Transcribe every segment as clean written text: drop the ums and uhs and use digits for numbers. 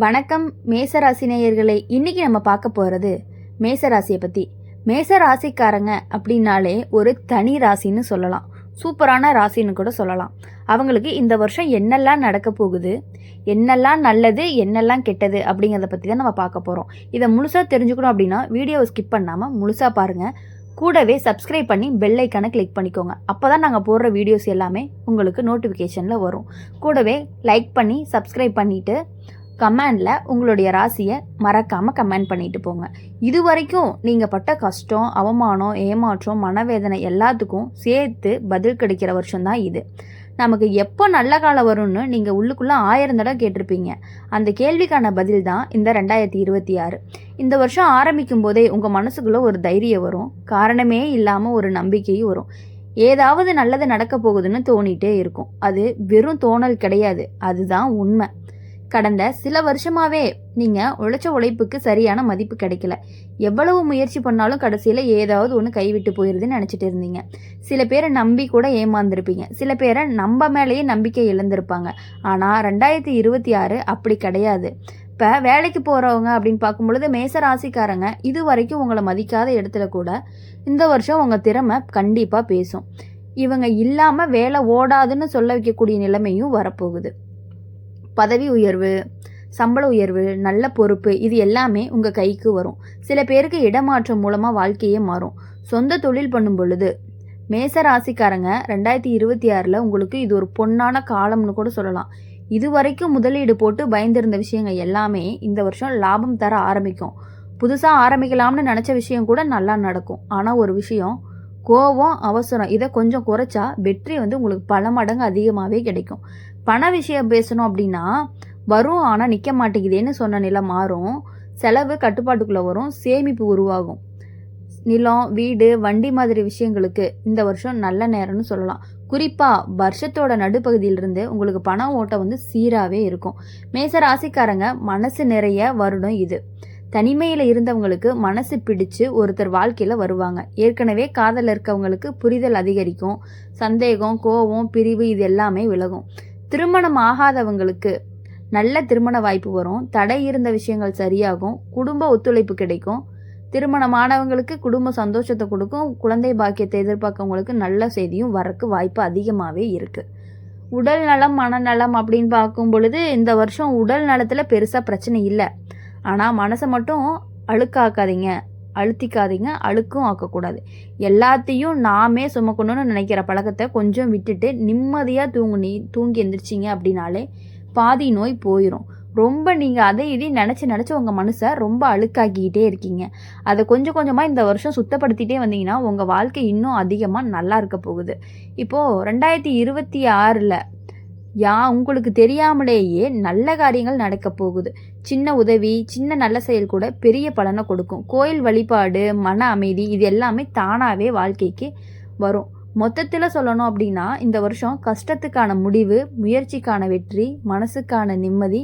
வணக்கம் மேசராசி நேயர்களே. இன்னைக்கு நம்ம பார்க்க போகிறது மேசராசியை பற்றி. மேசராசிக்காரங்க அப்படின்னாலே ஒரு தனி ராசின்னு சொல்லலாம், சூப்பரான ராசின்னு கூட சொல்லலாம். அவங்களுக்கு இந்த வருஷம் என்னெல்லாம் நடக்க போகுது, என்னெல்லாம் நல்லது என்னெல்லாம் கெட்டது அப்படிங்கிறத பற்றி தான் நம்ம பார்க்க போகிறோம். இதை முழுசாக தெரிஞ்சுக்கணும் அப்படின்னா வீடியோவை ஸ்கிப் பண்ணாமல் முழுசாக பாருங்கள். கூடவே சப்ஸ்கிரைப் பண்ணி பெல் ஐக்கானை கிளிக் பண்ணிக்கோங்க. அப்போ தான் நாங்கள் போடுற வீடியோஸ் எல்லாமே உங்களுக்கு நோட்டிஃபிகேஷனில் வரும். கூடவே லைக் பண்ணி சப்ஸ்கிரைப் பண்ணிவிட்டு கமெண்டில் உங்களுடைய ராசியை மறக்காமல் கமெண்ட் பண்ணிட்டு போங்க. இது வரைக்கும் நீங்கள் பட்ட கஷ்டம், அவமானம், ஏமாற்றம், மனவேதனை எல்லாத்துக்கும் சேர்த்து பதில் கிடைக்கிற வருஷம்தான் இது. நமக்கு எப்போ நல்ல காலம் வரும்னு நீங்கள் உள்ளுக்குள்ளே 1000 தடவை கேட்டிருப்பீங்க. அந்த கேள்விக்கான பதில் தான் இந்த 2026. இந்த வருஷம் ஆரம்பிக்கும் போதே உங்கள் மனசுக்குள்ளே ஒரு தைரியம் வரும், காரணமே இல்லாமல் ஒரு நம்பிக்கையும் வரும். ஏதாவது நல்லது நடக்க போகுதுன்னு தோணிகிட்டே இருக்கும். அது வெறும் தோணல் கிடையாது, அதுதான் உண்மை. கடந்த சில வருஷமாவே நீங்கள் உழைச்ச உழைப்புக்கு சரியான மதிப்பு கிடைக்கல. எவ்வளவு முயற்சி பண்ணாலும் கடைசியில் ஏதாவது ஒன்று கைவிட்டு போயிருதுன்னு நினச்சிட்டு இருந்தீங்க. சில பேரை நம்பி கூட ஏமாந்துருப்பீங்க, சில பேரை நம்ம மேலேயே நம்பிக்கை இழந்திருப்பாங்க. ஆனால் 2026 அப்படி கிடையாது. இப்போ வேலைக்கு போகிறவங்க அப்படின்னு பார்க்கும்பொழுது மேசராசிக்காரங்க இது வரைக்கும் உங்களை மதிக்காத இடத்துல கூட இந்த வருஷம் உங்கள் திறமை கண்டிப்பாக பேசும். இவங்க இல்லாமல் வேலை ஓடாதுன்னு சொல்ல வைக்கக்கூடிய நிலைமையும் வரப்போகுது. பதவி உயர்வு, சம்பள உயர்வு, நல்ல பொறுப்பு, இது எல்லாமே உங்கள் கைக்கு வரும். சில பேருக்கு இடமாற்றம் மூலமாக வாழ்க்கையே மாறும். சொந்த தொழில் பண்ணும் பொழுது மேசராசிக்காரங்க 2026 உங்களுக்கு இது ஒரு பொன்னான காலம்னு கூட சொல்லலாம். இது வரைக்கும் முதலீடு போட்டு பயந்திருந்த விஷயங்கள் எல்லாமே இந்த வருஷம் லாபம் தர ஆரம்பிக்கும். புதுசாக ஆரம்பிக்கலாம்னு நினச்ச விஷயம் கூட நல்லா நடக்கும். ஆனால் ஒரு விஷயம், கோபம், அவசரம் இதை கொஞ்சம் குறைச்சா வெற்றி உங்களுக்கு பல மடங்கு அதிகமாகவே கிடைக்கும். பண விஷயம் பேசணும் அப்படின்னா வரும், ஆனால் நிற்க மாட்டேங்குதேன்னு சொன்ன நிலை மாறும். செலவு கட்டுப்பாட்டுக்குள்ளே வரும், சேமிப்பு உருவாகும். நிலம், வீடு, வண்டி மாதிரி விஷயங்களுக்கு இந்த வருஷம் நல்ல நேரம்னு சொல்லலாம். குறிப்பாக வருஷத்தோட நடுப்பகுதியிலிருந்து உங்களுக்கு பண ஓட்டம் சீராகவே இருக்கும். மேசராசிக்காரங்க மனசு நிறைய வருடம் இது. தனிமையில் இருந்தவங்களுக்கு மனசு பிடிச்சு ஒருத்தர் வாழ்க்கையில் வருவாங்க. ஏற்கனவே காதல் இருக்கவங்களுக்கு புரிதல் அதிகரிக்கும். சந்தேகம், கோபம், பிரிவு இது எல்லாமே விலகும். திருமணம் ஆகாதவங்களுக்கு நல்ல திருமண வாய்ப்பு வரும். தடை இருந்த விஷயங்கள் சரியாகும். குடும்ப ஒத்துழைப்பு கிடைக்கும். திருமணமானவங்களுக்கு குடும்ப சந்தோஷத்தை கொடுக்கும். குழந்தை பாக்கியத்தை எதிர்பார்க்கவங்களுக்கு நல்ல செய்தியும் வரக்கு வாய்ப்பு அதிகமாகவே இருக்குது. உடல் நலம், மனநலம் அப்படின்னு பார்க்கும் பொழுது இந்த வருஷம் உடல் நலத்தில் பெருசாக பிரச்சனை இல்லை. ஆனால் மனசை மட்டும் அழுக்காக்காதீங்க, அழுத்திக்காதீங்க, அழுக்கும் ஆக்கக்கூடாது. எல்லாத்தையும் நாமே சுமக்கணும்னு நினைக்கிற பழக்கத்தை கொஞ்சம் விட்டுட்டு நிம்மதியாக தூங்கி எந்திரிச்சிங்க அப்படின்னாலே பாதி நோய் போயிடும். ரொம்ப நீங்கள் அதை இதையும் நினச்சி உங்கள் மனசை ரொம்ப அழுக்காக்கிக்கிட்டே இருக்கீங்க. அதை கொஞ்சம் கொஞ்சமாக இந்த வருஷம் சுத்தப்படுத்திகிட்டே வந்தீங்கன்னா உங்கள் வாழ்க்கை இன்னும் அதிகமாக நல்லா இருக்க போகுது. இப்போது 2026 உங்களுக்கு தெரியாமலேயே நல்ல காரியங்கள் நடக்க போகுது. சின்ன உதவி, சின்ன நல்ல செயல் கூட பெரிய பலனை கொடுக்கும். கோயில் வழிபாடு, மன அமைதி இது எல்லாமே தானாகவே வாழ்க்கைக்கு வரும். மொத்தத்தில் சொல்லணும் அப்படின்னா இந்த வருஷம் கஷ்டத்துக்கான முடிவு, முயற்சிக்கான வெற்றி, மனசுக்கான நிம்மதி,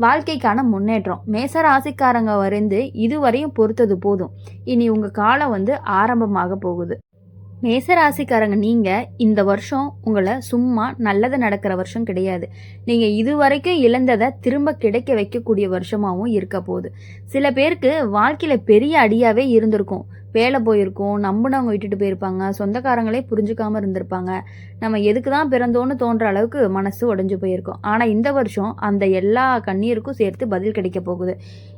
வாழ்க்கைக்கான முன்னேற்றம். மேசராசிக்காரங்க வரைந்து இதுவரையும் பொறுத்தது போதும். இனி உங்கள் காலம் ஆரம்பமாக போகுது. மேசராசிக்காரங்க நீங்கள் இந்த வருஷம் உங்களை சும்மா நல்லது நடக்கிற வருஷம் கிடையாது. நீங்கள் இது வரைக்கும் இழந்ததை திரும்ப கிடைக்க வைக்கக்கூடிய வருஷமாகவும் இருக்க போகுது. சில பேருக்கு வாழ்க்கையில் பெரிய அடியாகவே இருந்திருக்கும். வேலை போயிருக்கும், நம்பினவங்க விட்டுட்டு போயிருப்பாங்க, சொந்தக்காரங்களே புரிஞ்சுக்காமல் இருந்திருப்பாங்க. நம்ம எதுக்கு தான் பிறந்தோன்னு தோன்ற அளவுக்கு மனசு உடஞ்சி போயிருக்கும். ஆனால் இந்த வருஷம் அந்த எல்லா கண்ணீருக்கும் சேர்த்து பதில் கிடைக்க போகுது.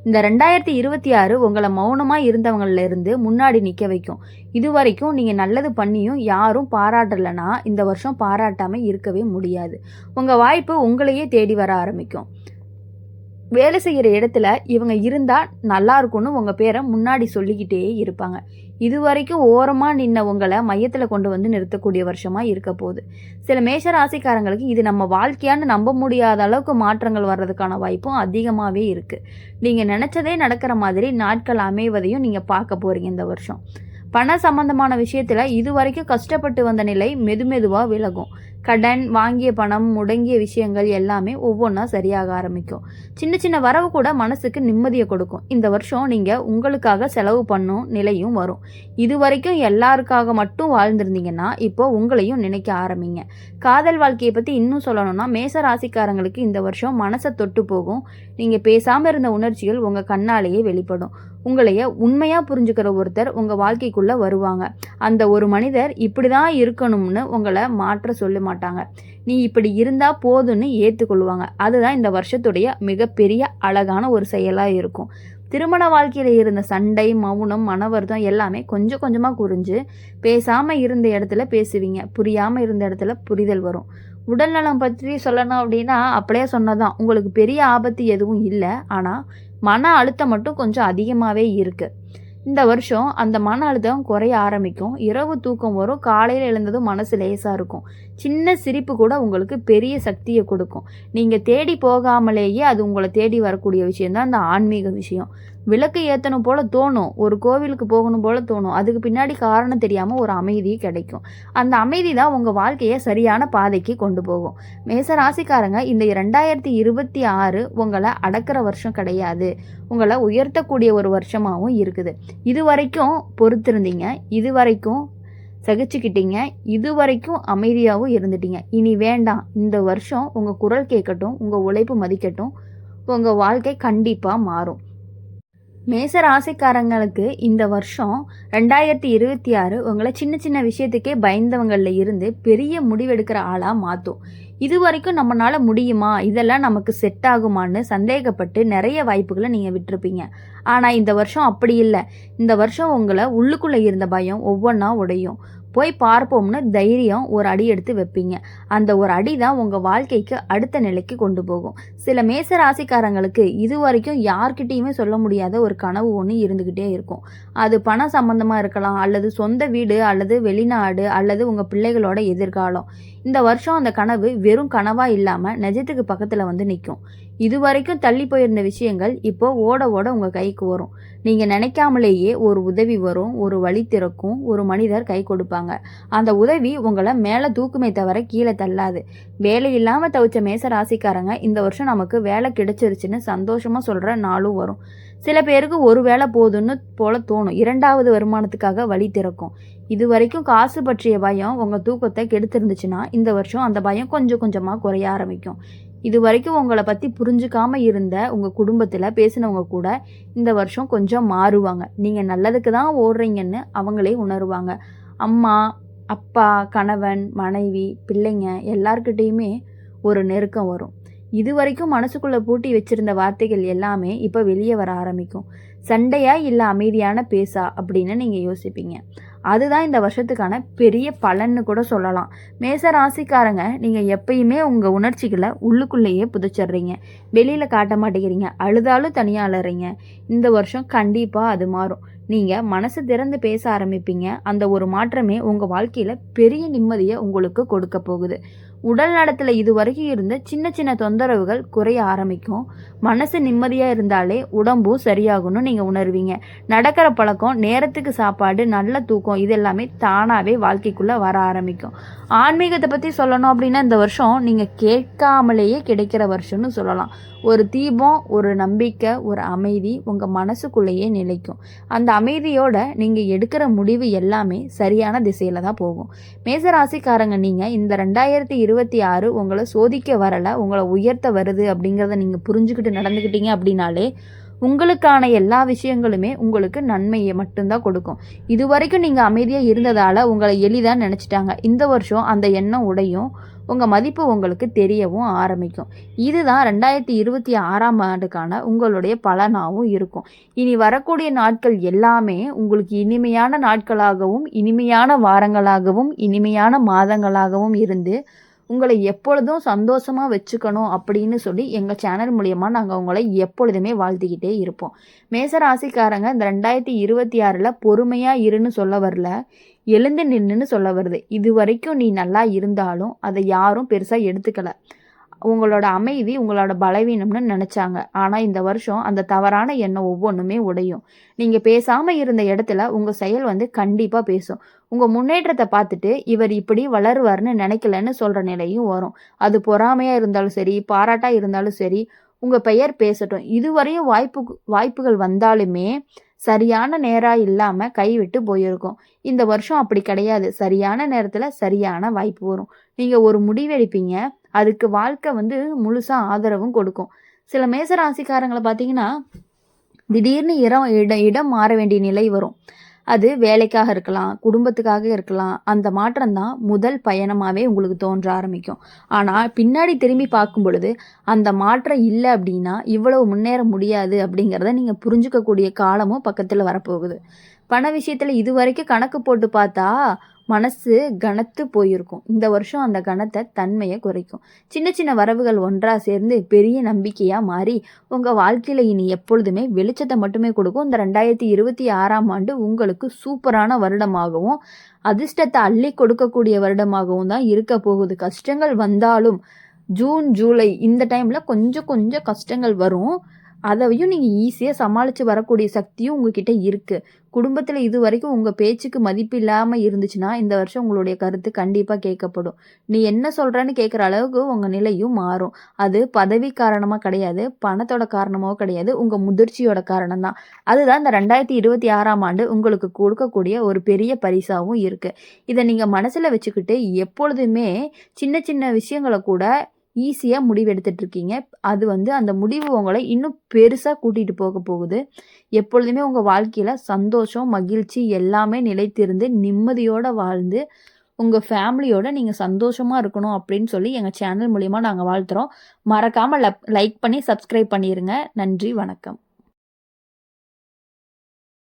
இந்த 2026 உங்களை மௌனமாக இருந்தவங்களிலிருந்து முன்னாடி நிற்க வைக்கும். இது வரைக்கும் நீங்கள் நல்லது பண்ணியும் யாரும் பாராட்டலைன்னா இந்த வருஷம் பாராட்டாமல் இருக்கவே முடியாது. உங்கள் வாய்ப்பு உங்களையே தேடி வர ஆரம்பிக்கும். வேலை செய்கிற இடத்துல இவங்க இருந்தால் நல்லா இருக்கும்னு உங்கள் பேரை முன்னாடி சொல்லிக்கிட்டே இருப்பாங்க. இது வரைக்கும் ஓரமாக நின்ன உங்களை மையத்தில் கொண்டு நிறுத்தக்கூடிய வருஷமாக இருக்க போகுது. சில மேஷராசிக்காரங்களுக்கு இது நம்ம வாழ்க்கையான்னு நம்ப முடியாத அளவுக்கு மாற்றங்கள் வர்றதுக்கான வாய்ப்பும் அதிகமாகவே இருக்குது. நீங்கள் நினச்சதே நடக்கிற மாதிரி நாட்கள் அமைவதையும் நீங்கள் பார்க்க போகிறீங்க இந்த வருஷம். பண சம்பந்தமான விஷயத்தில் இது வரைக்கும் கஷ்டப்பட்டு வந்த நிலை மெதுவாக விலகும். கடன், வாங்கிய பணம், முடங்கிய விஷயங்கள் எல்லாமே ஒவ்வொன்றா சரியாக ஆரம்பிக்கும். சின்ன சின்ன வரவு கூட மனசுக்கு நிம்மதியை கொடுக்கும். இந்த வருஷம் நீங்கள் உங்களுக்காக செலவு பண்ணும் நிலையும் வரும். இது வரைக்கும் எல்லாருக்காக மட்டும் வாழ்ந்திருந்தீங்கன்னா இப்போ உங்களையும் நினைக்க ஆரம்பிங்க. காதல் வாழ்க்கையை பற்றி இன்னும் சொல்லணும்னா மேச ராசிக்காரங்களுக்கு இந்த வருஷம் மனசை தொட்டு போகும். நீங்கள் பேசாமல் இருந்த உணர்ச்சிகள் உங்கள் கண்ணாலேயே வெளிப்படும். உங்களைய உண்மையாக புரிஞ்சுக்கிற ஒருத்தர் உங்கள் வாழ்க்கைக்குள்ளே வருவாங்க. அந்த ஒரு மனிதர் இப்படி தான் இருக்கணும்னு உங்களை மாற்ற சொல்ல மாட்டாங்க. நீ இப்படி இருந்தால் போதும்னு ஏற்றுக்கொள்வாங்க. அதுதான் இந்த வருஷத்துடைய மிகப்பெரிய அழகான ஒரு செயலாக இருக்கும். திருமண வாழ்க்கையில் இருந்த சண்டை, மௌனம், மனவருத்தம் எல்லாமே கொஞ்சம் கொஞ்சமாக குறைஞ்சு பேசாமல் இருந்த இடத்துல பேசுவீங்க. புரியாமல் இருந்த இடத்துல புரிதல் வரும். உடல்நலம் பற்றி சொல்லணும் அப்படின்னா அப்படியே சொன்னதான். உங்களுக்கு பெரிய ஆபத்து எதுவும் இல்லை. ஆனால் மன அழுத்தம் மட்டும் கொஞ்சம் அதிகமாகவே இருக்குது. இந்த வருஷம் அந்த மன அழுத்தம் குறைய ஆரம்பிக்கும். இரவு தூக்கம் வரும். காலையில் எழுந்ததும் மனசு லேசாக இருக்கும். சின்ன சிரிப்பு கூட உங்களுக்கு பெரிய சக்தியை கொடுக்கும். நீங்கள் தேடி போகாமலேயே அது உங்களை தேடி வரக்கூடிய விஷயந்தான் அந்த ஆன்மீக விஷயம். விளக்கு ஏற்றணும் போல் தோணும். ஒரு கோவிலுக்கு போகணும் போல் தோணும். அதுக்கு பின்னாடி காரணம் தெரியாமல் ஒரு அமைதி கிடைக்கும். அந்த அமைதி தான் உங்கள் வாழ்க்கையை சரியான பாதைக்கு கொண்டு போகும். மேச ராசிக்காரங்க, இந்த 2026 உங்களை அடக்கிற வருஷம் கிடையாது. உங்களை உயர்த்தக்கூடிய ஒரு வருஷமாகவும் இருக்குது. இது வரைக்கும் பொறுத்திருந்தீங்க, இது வரைக்கும் சகிச்சுக்கிட்டீங்க, இது வரைக்கும் அமைதியாகவும் இருந்துட்டீங்க. இனி வேண்டாம். இந்த வருஷம் உங்கள் குரல் கேட்கட்டும், உங்கள் உழைப்பு மதிக்கட்டும். உங்கள் வாழ்க்கை கண்டிப்பாக மாறும். மேச ராசிக்காரங்களுக்கு இந்த வருஷம் 2026 உங்களை சின்ன சின்ன விஷயத்துக்கே பயந்தவங்களில் இருந்து பெரிய முடிவெடுக்கிற ஆளாக மாற்றும். இது வரைக்கும் நம்மளால முடியுமா, இதெல்லாம் நமக்கு செட் ஆகுமான்னு சந்தேகப்பட்டு நிறைய வாய்ப்புகளை நீங்கள் விட்டுருப்பீங்க. ஆனால் இந்த வருஷம் அப்படி இல்லை. இந்த வருஷம் உங்களை உள்ளுக்குள்ளே இருந்த பயம் ஒவ்வொன்றா உடையும். போய் பார்ப்போம்னு தைரியம் ஒரு அடி எடுத்து வைப்பீங்க. அந்த ஒரு அடி தான் உங்கள் வாழ்க்கைக்கு அடுத்த நிலைக்கு கொண்டு போகும். சில மேச ராசிக்காரங்களுக்கு இது வரைக்கும் யார்கிட்டையுமே சொல்ல முடியாத ஒரு கனவு ஒன்று இருந்துக்கிட்டே இருக்கும். அது பணம் சம்மந்தமாக இருக்கலாம், அல்லது சொந்த வீடு, அல்லது வெளிநாடு, அல்லது உங்கள் பிள்ளைகளோட எதிர்காலம். இந்த வருஷம் அந்த கனவு வெறும் கனவாக இல்லாமல் நிஜத்துக்கு பக்கத்தில் வந்து நிற்கும். இது வரைக்கும் தள்ளி போயிருந்த விஷயங்கள் இப்போ ஓட ஓட உங்கள் கைக்கு வரும். நீங்கள் நினைக்காமலேயே ஒரு உதவி வரும், ஒரு வழி திறக்கும், ஒரு மனிதர் கை கொடுப்பாங்க. அந்த உதவி உங்களை மேலே தூக்குமே தவிர கீழே தள்ளாது. வேலை இல்லாமல் தவிச்ச மேச ராசிக்காரங்க, இந்த வருஷம் நமக்கு வேலை கிடைச்சிருச்சுன்னு சந்தோஷமாக சொல்கிற நாளும் வரும். சில பேருக்கு ஒரு வேலை போதுன்னு போல தோணும். இரண்டாவது வருமானத்துக்காக வழி திறக்கும். இது வரைக்கும் காசு பற்றிய பயம் உங்கள் தூக்கத்தை கெடுத்துருந்துச்சுன்னா இந்த வருஷம் அந்த பயம் கொஞ்சம் கொஞ்சமாக குறைய ஆரம்பிக்கும். இது வரைக்கும் உங்களை பற்றி புரிஞ்சுக்காமல் இருந்த உங்கள் குடும்பத்தில் பேசினவங்க கூட இந்த வருஷம் கொஞ்சம் மாறுவாங்க. நீங்கள் நல்லதுக்கு தான் ஓடுறீங்கன்னு அவங்களே உணருவாங்க. அம்மா, அப்பா, கணவன், மனைவி, பிள்ளைங்க எல்லார்கிட்டேயுமே ஒரு நெருக்கம் வரும். இது வரைக்கும் மனசுக்குள்ளே பூட்டி வச்சிருந்த வார்த்தைகள் எல்லாமே இப்போ வெளியே வர ஆரம்பிக்கும். சண்டையா இல்லை அமைதியான பேசா அப்படின்னு நீங்கள் யோசிப்பீங்க. அதுதான் இந்த வருஷத்துக்கான பெரிய பலன்னு கூட சொல்லலாம். மேச ராசிக்காரங்க, நீங்கள் எப்பயுமே உங்கள் உணர்ச்சிகளை உள்ளுக்குள்ளேயே புதைச்சிட்றீங்க. வெளியில் காட்ட மாட்டேங்கிறீங்க. அழுதாலும் தனியாக அழுறீங்க. இந்த வருஷம் கண்டிப்பாக அது மாறும். நீங்கள் மனசு திறந்து பேச ஆரம்பிப்பீங்க. அந்த ஒரு மாற்றமே உங்கள் வாழ்க்கையில் பெரிய நிம்மதியை உங்களுக்கு கொடுக்க போகுது. உடல் நலத்தில் இது வரைக்கும் இருந்த சின்ன சின்ன தொந்தரவுகள் குறைய ஆரம்பிக்கும். மனசு நிம்மதியாக இருந்தாலே உடம்பும் சரியாகணும்னு நீங்கள் உணர்வீங்க. நடக்கிற பழக்கம், நேரத்துக்கு சாப்பாடு, நல்ல தூக்கம், இது எல்லாமே தானாகவே வாழ்க்கைக்குள்ளே வர ஆரம்பிக்கும். ஆன்மீகத்தை பற்றி சொல்லணும் அப்படின்னா இந்த வருஷம் நீங்கள் கேட்காமலேயே கிடைக்கிற வருஷம்னு சொல்லலாம். ஒரு தீபம், ஒரு நம்பிக்கை, ஒரு அமைதி உங்கள் மனசுக்குள்ளேயே நிலைக்கும். அந்த அமைதியோட நீங்கள் எடுக்கிற முடிவு எல்லாமே சரியான திசையில் தான் போகும். மேசராசிக்காரங்க, நீங்கள் இந்த 2026 உங்களை சோதிக்க வரலை, உங்களை உயர்த்த வருது அப்படிங்கிறத நீங்கள் புரிஞ்சுக்கிட்டு நடந்துக்கிட்டீங்க அப்படின்னாலே உங்களுக்கான எல்லா விஷயங்களுமே உங்களுக்கு நன்மையை மட்டும்தான் கொடுக்கும். இது வரைக்கும் நீங்கள் அமைதியாக இருந்ததால் உங்களை எளிதாக நினச்சிட்டாங்க. இந்த வருஷம் அந்த எண்ணம் உடையும். உங்கள் மதிப்பு உங்களுக்கு தெரியவும் ஆரம்பிக்கும். இதுதான் 2026ஆம் ஆண்டுக்கான உங்களுடைய பலனாகவும் இருக்கும். இனி வரக்கூடிய நாட்கள் எல்லாமே உங்களுக்கு இனிமையான நாட்களாகவும், இனிமையான வாரங்களாகவும், இனிமையான மாதங்களாகவும் இருந்து உங்களை எப்பொழுதும் சந்தோஷமாக வச்சுக்கணும் அப்படின்னு சொல்லி எங்கள் சேனல் மூலயமா நாங்கள் உங்களை எப்பொழுதுமே வாழ்த்திக்கிட்டே இருப்போம். மேசராசிக்காரங்க, இந்த 2026 பொறுமையாக இருன்னு சொல்ல வரல, எழுந்து நின்றுன்னு சொல்ல வருது. இது வரைக்கும் நீ நல்லா இருந்தாலும் அதை யாரும் பெருசாக எடுத்துக்கலை. உங்களோட அமைதி உங்களோட பலவீனம்னு நினைச்சாங்க. ஆனா இந்த வருஷம் அந்த தவறான எண்ணம் ஒவ்வொன்றுமே உடையும். நீங்க பேசாம இருந்த இடத்துல உங்க செயல் வந்து கண்டிப்பா பேசும். உங்க முன்னேற்றத்தை பார்த்துட்டு இவர் இப்படி வளருவார்னு நினைக்கலன்னு சொல்ற நிலையும் வரும். அது பொறாமையா இருந்தாலும் சரி, பாராட்டா இருந்தாலும் சரி, உங்க பெயர் பேசட்டும். இதுவரையும் வாய்ப்புகள் வந்தாலுமே சரியான நேரம் இல்லாம கைவிட்டு போயிருக்கும். இந்த வருஷம் அப்படி கிடையாது. சரியான நேரத்துல சரியான வாய்ப்பு வரும். நீங்க ஒரு முடிவெடுப்பீங்க. அதுக்கு வாழ்க்கை வந்து முழுசா ஆதரவும் கொடுக்கும். சில மேச ராசிக்காரங்கள பார்த்தீங்கன்னா, திடீர்னு இடம் மாற வேண்டிய நிலை வரும். அது வேலைக்காக இருக்கலாம், குடும்பத்துக்காக இருக்கலாம். அந்த மாற்றம் தான் முதல் பயணமாவே உங்களுக்கு தோன்ற ஆரம்பிக்கும். ஆனா, பின்னாடி திரும்பி பார்க்கும் பொழுது, அந்த மாற்றம் இல்ல அப்படின்னா, இவ்வளவு முன்னேற முடியாது அப்படிங்கிறத நீங்க புரிஞ்சுக்கக்கூடிய காலமும் பக்கத்துல வரப்போகுது. பண விஷயத்துல இதுவரைக்கும் கணக்கு போட்டு பார்த்தா, மனசு கனத்து போயிருக்கும். இந்த வருஷம் அந்த கனத்த தன்மைய குறைக்கும். சின்ன சின்ன வரவுகள் ஒன்றா சேர்ந்து பெரிய நம்பிக்கையா மாறி, உங்க வாழ்க்கையில இனி எப்பொழுதுமே வெளிச்சத்த மட்டுமே கொடுக்கும். இந்த 2026ஆம் ஆண்டு உங்களுக்கு சூப்பரான வருடமாகவும், அதிர்ஷ்டத்த அள்ளி கொடுக்கக்கூடிய வருடமாகவும் தான் இருக்க போகுது. கஷ்டங்கள் வந்தாலும், ஜூன், ஜூலை இந்த டைம்ல கொஞ்சம் கொஞ்சம் கஷ்டங்கள் வரும். அதையும் நீங்க ஈஸியா சமாளிச்சு வரக்கூடிய சக்தியும் உங்ககிட்ட இருக்கு. குடும்பத்துல இதுவரைக்கும் உங்க பேச்சுக்கு மதிப்பு இல்லாம இருந்துச்சுன்னா, இந்த வருஷம் உங்களுடைய கருத்து கண்டிப்பா கேட்கப்படும். நீ என்ன சொல்றன்னு கேட்குற அளவுக்கு உங்க நிலையும் மாறும். அது பதவி காரணமா கிடையாது, பணத்தோட காரணமாவோ கிடையாது, உங்க முதிர்ச்சியோட காரணம் தான். அதுதான் இந்த 2026ஆம் ஆண்டு உங்களுக்கு கொடுக்கக்கூடிய ஒரு பெரிய பரிசாவும் இருக்கு. இத நீங்க மனசுல வச்சுக்கிட்டு எப்பொழுதுமே சின்ன சின்ன விஷயங்கள கூட ஈஸியா முடிவெடுத்துட்டு இருக்கீங்க. அது வந்து அந்த முடிவு உங்களை இன்னும் பெருசா கூட்டிட்டு போகுது. எப்பொழுதுமே உங்க வாழ்க்கையில சந்தோஷம், மகிழ்ச்சி எல்லாமே நிலைத்திருந்து நிம்மதியோட வாழ்ந்து, உங்க ஃபேமிலியோட நீங்க சந்தோஷமா இருக்கணும் அப்படின்னு சொல்லி எங்க சேனல் மூலியமா நாங்க வாழ்த்துறோம். மறக்காம லைக் பண்ணி சப்ஸ்கிரைப் பண்ணிருங்க. நன்றி, வணக்கம்.